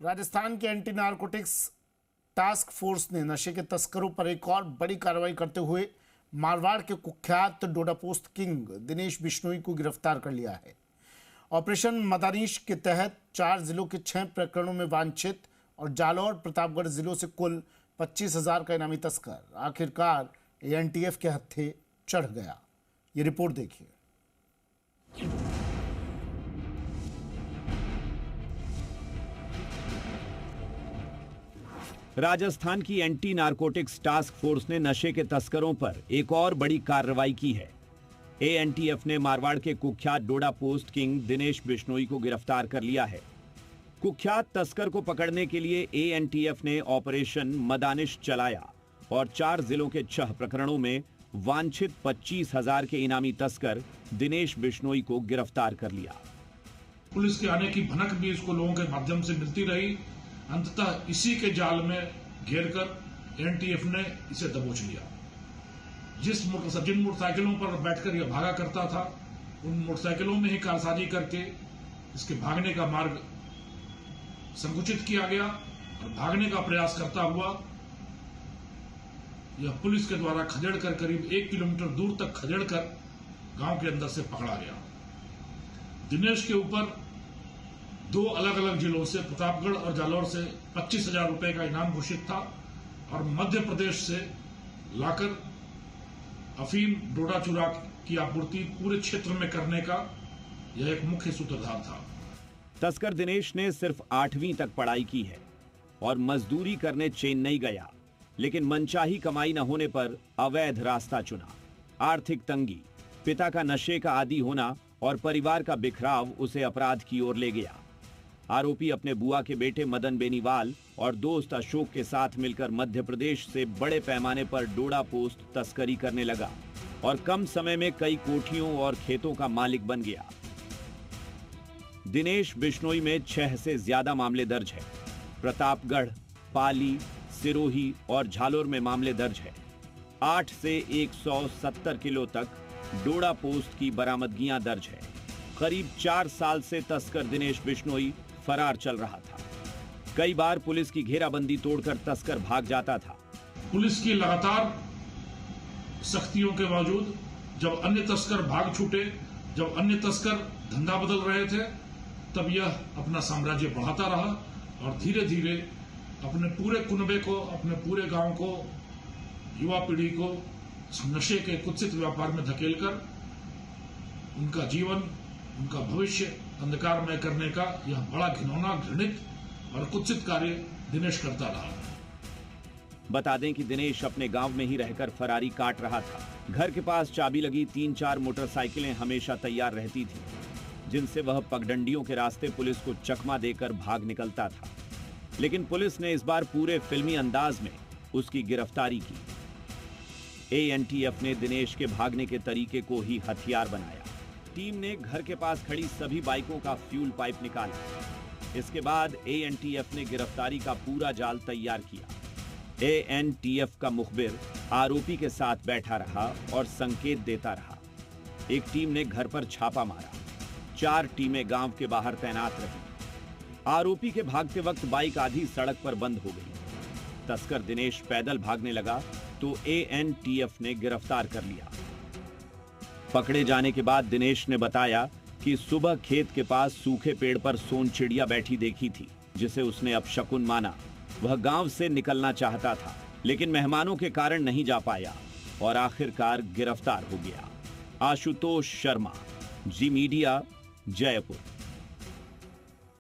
राजस्थान के anti narcotics task force ने नशे के तस्करों पर एक और बड़ी कार्रवाई करते हुए मारवाड़ के कुख्यात डोडापोस्त किंग दिनेश बिश्नोई को गिरफ्तार कर लिया है। ऑपरेशन मदानिश के तहत 4 जिलों के 6 प्रकरणों में वांछित और जालौर प्रतापगढ़ जिलों से कुल 25,000 का इनामी तस्कर आखिरकार एएनटीएफ के हत्थे चढ़ गया। ये रिपोर्ट देखिए। राजस्थान की एंटी नारकोटिक्स टास्क फोर्स ने नशे के तस्करों पर एक और बड़ी कार्रवाई की है। एएनटीएफ ने मारवाड़ के कुख्यात डोडापोस्त किंग दिनेश बिश्नोई को गिरफ्तार कर लिया है। कुख्यात तस्कर को पकड़ने के लिए एएनटीएफ ने ऑपरेशन मदानिश चलाया और 4 जिलों के 6 प्रकरणों में वांछित 25,000 के इनामी तस्कर दिनेश बिश्नोई को गिरफ्तार कर लिया। पुलिस के आने की भनक भी इसको लोगों के माध्यम से मिलती रही। अंततः इसी के जाल में घेरकर एएनटीएफ ने इसे दबोच लिया। जिन मोटरसाइकिलों पर बैठकर यह भागा करता था, उन मोटरसाइकिलों में ही कारसाजी करके इसके भागने का मार्ग संकुचित किया गया और भागने का प्रयास करता हुआ यह पुलिस के द्वारा खदेड़कर करीब 1 किलोमीटर दूर तक खदेड़कर गांव के अंदर से पकड़ा गया। दिनेश के ऊपर 2 अलग अलग जिलों से, प्रतापगढ़ और जालौर से 25,000 रुपए का इनाम घोषित था और मध्य प्रदेश से लाकर अफीम डोडा चूरा की आपूर्ति पूरे क्षेत्र में करने का यह एक मुख्य सूत्रधार था। तस्कर दिनेश ने सिर्फ 8वीं तक पढ़ाई की है और मजदूरी करने चेन्नई गया, लेकिन मनचाही कमाई न होने पर अवैध रास्ता चुना। आर्थिक तंगी, पिता का नशे का आदी होना और परिवार का बिखराव उसे अपराध की ओर ले गया। आरोपी अपने बुआ के बेटे मदन बेनीवाल और दोस्त अशोक के साथ मिलकर मध्य प्रदेश से बड़े पैमाने पर डोडापोस्त तस्करी करने लगा और कम समय में कई कोठियों और खेतों का मालिक बन गया। दिनेश बिश्नोई में 6 से ज्यादा मामले दर्ज है। प्रतापगढ़, पाली, सिरोही और झालोर में मामले दर्ज है। 8 से 170 किलो तक डोडापोस्त की बरामदगियां दर्ज है। करीब 4 साल से तस्कर दिनेश बिश्नोई फरार चल रहा था। कई बार पुलिस की घेराबंदी तोड़कर तस्कर भाग जाता था। पुलिस की लगातार सख्तियों के बावजूद जब अन्य तस्कर भाग छूटे, जब अन्य तस्कर धंधा बदल रहे थे, तब यह अपना साम्राज्य बढ़ाता रहा और धीरे धीरे अपने पूरे कुनबे को, अपने पूरे गांव को, युवा पीढ़ी को नशे के कुत्सित व्यापार में धकेलकर उनका जीवन, उनका भविष्य अंधकारमय करने का यह बड़ा घिनौना, घृणित और कुत्सित कार्य दिनेश करता रहा। बता दें कि दिनेश अपने गांव में ही रहकर फरारी काट रहा था। घर के पास चाबी लगी 3-4 मोटरसाइकिलें हमेशा तैयार रहती थी, जिनसे वह पगडंडियों के रास्ते पुलिस को चकमा देकर भाग निकलता था। लेकिन पुलिस ने इस बार पूरे फिल्मी अंदाज में उसकी गिरफ्तारी की। एएनटीएफ ने दिनेश के भागने के तरीके को ही हथियार बनाया। टीम ने घर के पास खड़ी सभी बाइकों का फ्यूल पाइप निकाला। इसके बाद एएनटीएफ ने गिरफ्तारी का पूरा जाल तैयार किया। एएनटीएफ का मुखबिर आरोपी के साथ बैठा रहा और संकेत देता रहा। एक टीम ने घर पर छापा मारा। 4 टीमें गांव के बाहर तैनात रहीं। आरोपी के भागते वक्त बाइक आधी सड़क पर बंद हो गई। तस्कर दिनेश पैदल भागने लगा तो एएनटीएफ ने गिरफ्तार कर लिया। पकड़े जाने के बाद दिनेश ने बताया कि सुबह खेत के पास सूखे पेड़ पर सोन चिड़िया बैठी देखी थी, जिसे उसने अपशकुन माना। वह गांव से निकलना चाहता था, लेकिन मेहमानों के कारण नहीं जा पाया और आखिरकार गिरफ्तार हो गया। आशुतोष शर्मा, जी मीडिया, जयपुर।